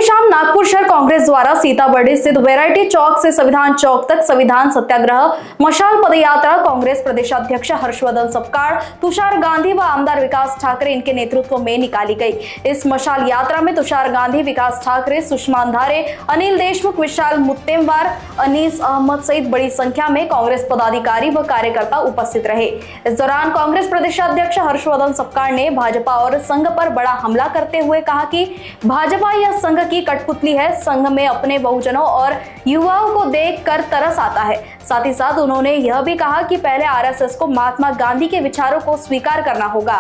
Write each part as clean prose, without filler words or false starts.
शाम नागपुर शहर कांग्रेस द्वारा सीताबर्डी स्थित वैरायटी चौक से संविधान चौक तक संविधान सत्याग्रह मशाल पदयात्रा कांग्रेस प्रदेशाध्यक्ष हर्षवर्धन सपकाळ, तुषार गांधी व आमदार विकास ठाकरे इनके नेतृत्व में निकाली गई। इस मशाल यात्रा में तुषार गांधी, विकास ठाकरे, सुषमा अंधारे, अनिल देशमुख, विशाल मुत्तेमवार, अनीस अहमद सहित बड़ी संख्या में कांग्रेस पदाधिकारी व कार्यकर्ता उपस्थित रहे। इस दौरान कांग्रेस प्रदेशाध्यक्ष हर्षवर्धन सपकाळ ने भाजपा और संघ पर बड़ा हमला करते हुए कहा कि भाजपा यह संघ की कठपुतली है। संघ में अपने बहुजनों और युवाओं को देखकर तरस आता है। साथ ही साथ उन्होंने यह भी कहा कि पहले आरएसएस को महात्मा गांधी के विचारों को स्वीकार करना होगा।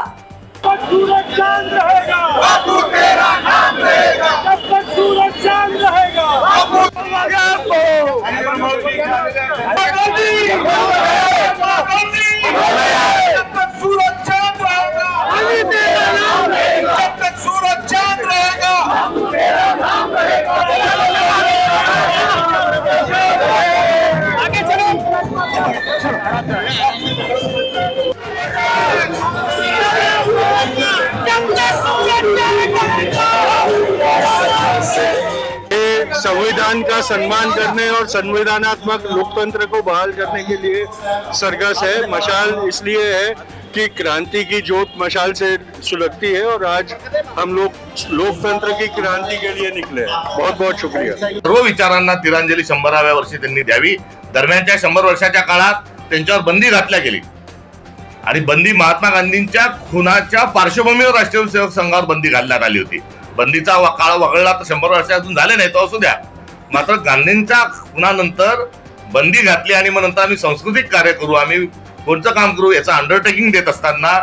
सूरज चांद रहेगा, बापू तेरा नाम रहेगा, जब तक सूरज चांद रहेगा, बापू जब तक सूरज चांद रहेगा, बापू तेरा नाम रहेगा, जब तक सूरज चांद रहेगा, बापू तेरा नाम रहेगा। आगे चलो। संविधान का सम्मान करने और संवैधानात्मक लोकतंत्र को बहाल करने के लिए सरगस है। मशाल इसलिए है कि क्रांति की जोत मशाल से सुलगती है और आज हम लोग लोकतंत्र की क्रांति के लिए निकले हैं। बहुत बहुत शुक्रिया। सर्व विचारांना तिरांजली 100व्या वर्षी त्यांनी द्यावी। दरम्यानच्या 100 वर्षाच्या काळात त्यांच्यावर बंदी घातल्या गेली आणि बंदी महात्मा गांधींच्या खुनाच्या पार्श्वभूमीवर राष्ट्रीय सेवक संघावर बंदी घालण्यात आली होती। बंदीचा काळ वगळला तर 100 वर्ष अजून झाले नाही तो असू द्या, मात्र गांधींच्या खुनानंतर बंदी घातली आणि मग नंतर आम्ही सांस्कृतिक कार्य करू, आम्ही कोणतं काम करू याचं अंडरटेकिंग देत असताना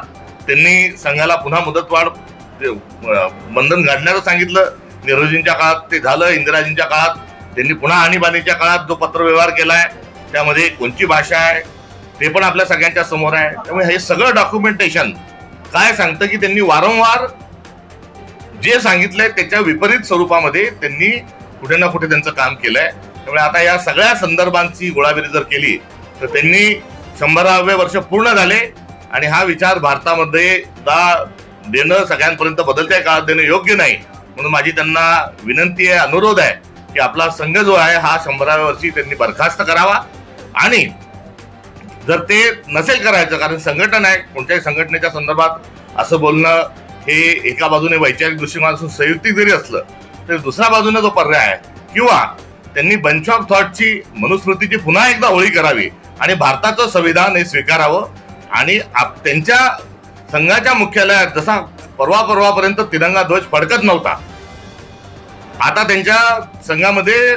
त्यांनी संघाला पुन्हा मुदतवाढ बंधन घालण्याचं सांगितलं। नेहरूजींच्या काळात ते झालं, इंदिराजींच्या काळात त्यांनी पुन्हा आणीबाणीच्या काळात जो पत्रव्यवहार केलाय त्यामध्ये कोणती भाषा आहे ते पण आपल्या सगळ्यांच्या समोर आहे। त्यामुळे हे सगळं डॉक्युमेंटेशन काय सांगतं की त्यांनी वारंवार जे सांगितलंय त्याच्या विपरीत स्वरूपामध्ये त्यांनी कुठे ना कुठे त्यांचं काम केलंय। त्यामुळे आता या सगळ्या संदर्भांची गोळाबेरी जर केली तर त्यांनी 100वे वर्ष पूर्ण झाले आणि हा विचार भारतामध्ये देणं सगळ्यांपर्यंत बदलत्या काळात देणं योग्य नाही। म्हणून माझी त्यांना विनंती आहे, अनुरोध आहे की आपला संघ जो आहे हा 100व्या वर्षी त्यांनी बरखास्त करावा आणि जर ते नसेल करायचं, कारण संघटना आहे, कोणत्याही संघटनेच्या संदर्भात असं बोलणं हे एका बाजूने वैचारिक दृष्टिकोनातून संयुक्तिक जरी असलं तर दुसऱ्या बाजूने जो पर्याय आहे किंवा त्यांनी बंच ऑफ थॉटची मनुस्मृतीची पुन्हा एकदा होळी करावी आणि भारताचं संविधान हे स्वीकारावं आणि त्यांच्या संघाच्या मुख्यालयात जसा परवापर्यंत तिरंगा ध्वज फडकत नव्हता, आता त्यांच्या संघामध्ये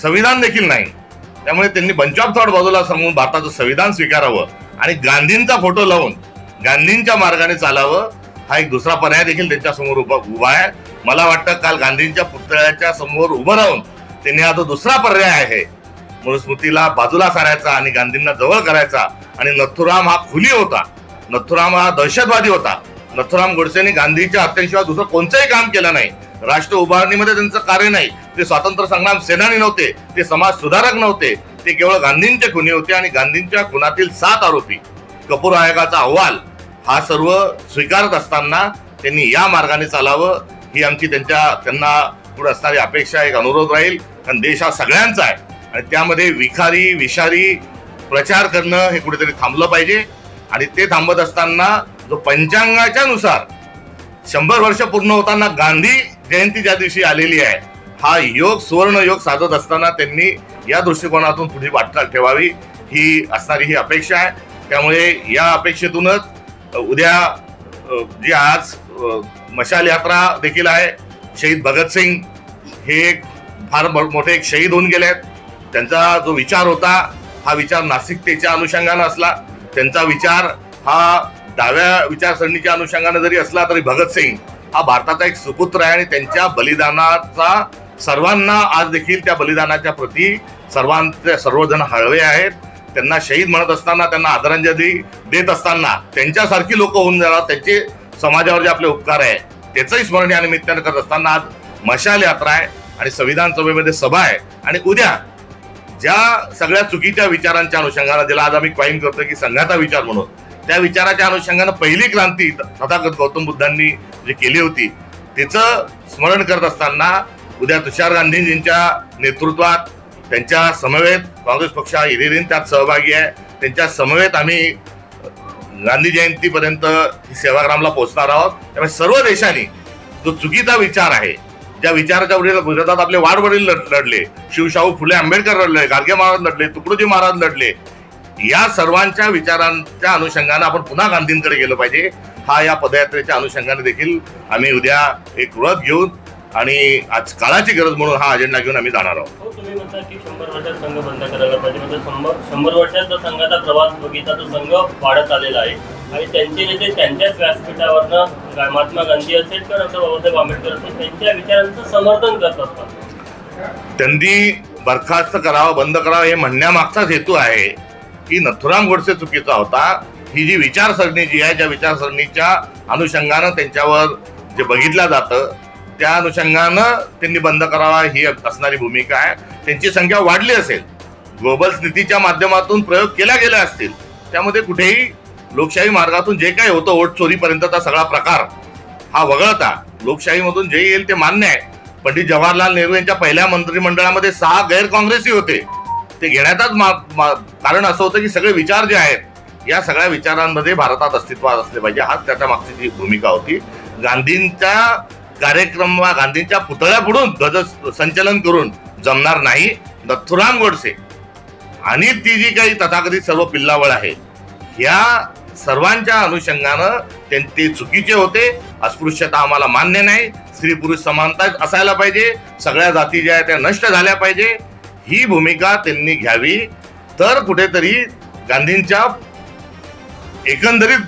संविधान देखील नाही। त्यामुळे त्यांनी बंच ऑफ थॉट बाजूला सांगून भारताचं संविधान स्वीकारावं आणि गांधींचा फोटो लावून गांधींच्या मार्गाने चालावं हा एक दुसरा पर्याय देखील त्यांच्या समोर उभा आहे। मला वाटतं काल गांधींच्या पुतळ्याच्या समोर उभं राहून त्यांनी हा जो दुसरा पर्याय आहे मनुस्मृतीला बाजूला सारायचा आणि गांधींना जवळ करायचा। आणि नथुराम हा खुली होता, नथुराम हा दहशतवादी होता। नथुराम गोडसेंनी गांधींच्या हत्येशिवाय दुसरं कोणतंही काम केलं नाही। राष्ट्र उभारणीमध्ये त्यांचं कार्य नाही, ते स्वातंत्र्य संग्राम सेनानी नव्हते, ते समाज सुधारक नव्हते, ते केवळ गांधींचे खुनी होते। आणि गांधींच्या खुनातील 7 आरोपी कपूर आयोगाचा अहवाल हा सर्व स्वीकारत असताना त्यांनी या मार्गाने चालावं ही आमची त्यांना पुढे असणारी अपेक्षा, एक अनुरोध राहील। कारण देश हा सगळ्यांचा आहे आणि त्यामध्ये विखारी विषारी प्रचार करणं हे कुठेतरी थांबलं पाहिजे। आणि ते थांबत असताना जो पंचांगाच्या नुसार 100 वर्ष पूर्ण होताना गांधी जयंती ज्या दिवशी आलेली आहे हा योग सुवर्ण योग साधत असताना त्यांनी या दृष्टिकोनातून पुढे वाटचाल ठेवावी ही असणारी ही अपेक्षा आहे। त्यामुळे या अपेक्षेतूनच उद्या जी आज मशाल यात्रा देखील आहे, शहीद भगतसिंग हे फार मोठे एक शहीद होऊन गेले आहेत। त्यांचा जो विचार होता हा विचार नास्तिकतेच्या अनुषंगाने असला, त्यांचा विचार हा डाव्या विचारसरणीच्या अनुषंगाने जरी असला तरी भगतसिंग हा भारताचा एक सुपुत्र आहे आणि त्यांच्या बलिदानाचा सर्वांना आज देखील त्या बलिदानाच्या प्रती सर्वजण हळवे आहेत। त्यांना शहीद म्हणत असताना, त्यांना आदरांजली देत असताना त्यांच्यासारखी लोक होऊन जाणार, त्यांचे समाजावर जे आपले उपकार आहे त्याचंही स्मरण या निमित्ताने करत असताना आज मशाल यात्रा आहे आणि संविधान सभेमध्ये सभा आहे। आणि उद्या ज्या सगळ्या चुकीच्या विचारांच्या अनुषंगाने ज्याला आज आम्ही क्वाईम करतो की संघाचा विचार म्हणून, त्या विचाराच्या अनुषंगाने पहिली क्रांती तथागत गौतम बुद्धांनी जी केली होती त्याचं स्मरण करत असताना उद्या तुषार गांधीजींच्या नेतृत्वात त्यांच्या समवेत काँग्रेस पक्ष हिरिरीन त्यात सहभागी आहे. त्यांच्या समवेत आम्ही गांधी जयंतीपर्यंत सेवाग्रामला पोहोचणार आहोत. त्यामुळे सर्व देशांनी जो चुकीचा विचार आहे, ज्या विचाराच्या विरोधात आपले वाडवडील लढले, शिवशाहू फुले आंबेडकर लढले, गाडगे महाराज लढले, तुकडोजी महाराज लढले, या सर्वांच्या विचारांच्या अनुषंगाने आपण पुन्हा गांधींकडे गेलो पाहिजे. हा या पदयात्रेच्या अनुषंगाने देखील आम्ही उद्या एक व्रत घेऊन आणि आज काळाची गरज म्हणून हा अजेंडा घेऊन आम्ही जाणार आहोत. तुम्ही म्हणता की 100 वर्षात संघ बंद करायला पाहिजे, म्हणजे 100 वर्षात जो संघाचा प्रवास बघितला तो संघ वाढत आलेला आहे आणि त्यांचे नेते त्यांच्याच व्यासपीठावरनं महात्मा गांधी असेल किंवा डॉक्टर बाबासाहेब आंबेडकर असेल त्यांच्या विचारांचं समर्थन करत असतात. त्यांनी बरखास्त करावं, बंद करावं हे म्हणण्यामागचाच हेतू आहे की नथुराम गोडसे चुकीचा होता. ही जी विचारसरणी जी आहे, ज्या विचारसरणीच्या अनुषंगानं त्यांच्यावर जे बघितलं जातं त्या अनुषंगानं त्यांनी बंद करावा ही असणारी भूमिका आहे. त्यांची संख्या वाढली असेल, ग्लोबल नीतीच्या माध्यमातून प्रयोग केल्या गेले असतील, त्यामध्ये कुठेही लोकशाही मार्गातून जे काही होतं वोट चोरीपर्यंतचा सगळा प्रकार हा वगळता लोकशाहीमधून जे येईल ते मान्य आहे. पंडित जवाहरलाल नेहरू यांच्या पहिल्या मंत्रिमंडळामध्ये 6 गैर काँग्रेसी होते. ते घेण्याचाच कारण असं होतं की सगळे विचार जे आहेत या सगळ्या विचारांमध्ये भारतात अस्तित्वात असले पाहिजे, हाच त्याच्या मागची जी भूमिका होती. गांधींच्या कार्यक्रमात गांधींच्या पुतळ्यापुढून ध्वज संचलन करून जमणार नाही. नथुराम गोडसे आणि ती जी काही तथाकथित सर्व पिल्लावळ आहे या सर्वांच्या अनुषंगानं ते चुकीचे होते. अस्पृश्यता आम्हाला मान्य नाही, स्त्री पुरुष समानता असायला पाहिजे, सगळ्या जाती ज्या आहेत त्या नष्ट झाल्या पाहिजे, ही भूमिका त्यांनी घ्यावी. तर कुठेतरी गांधींच्या एकंदरीत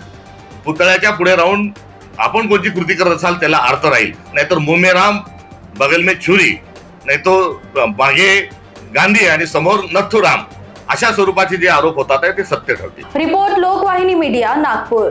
पुतळ्याच्या पुढे राहून आपण कोणती कृती करत असाल त्याला अर्थ राहील. नाहीतर मुमेराम बगल में छुरी, नाही तो मागे गांधी आणि समोर नथुराम, अशा स्वरूपाचे जे आरोप होतात ते सत्य ठरतील. Report Lokvahini media, Nagpur.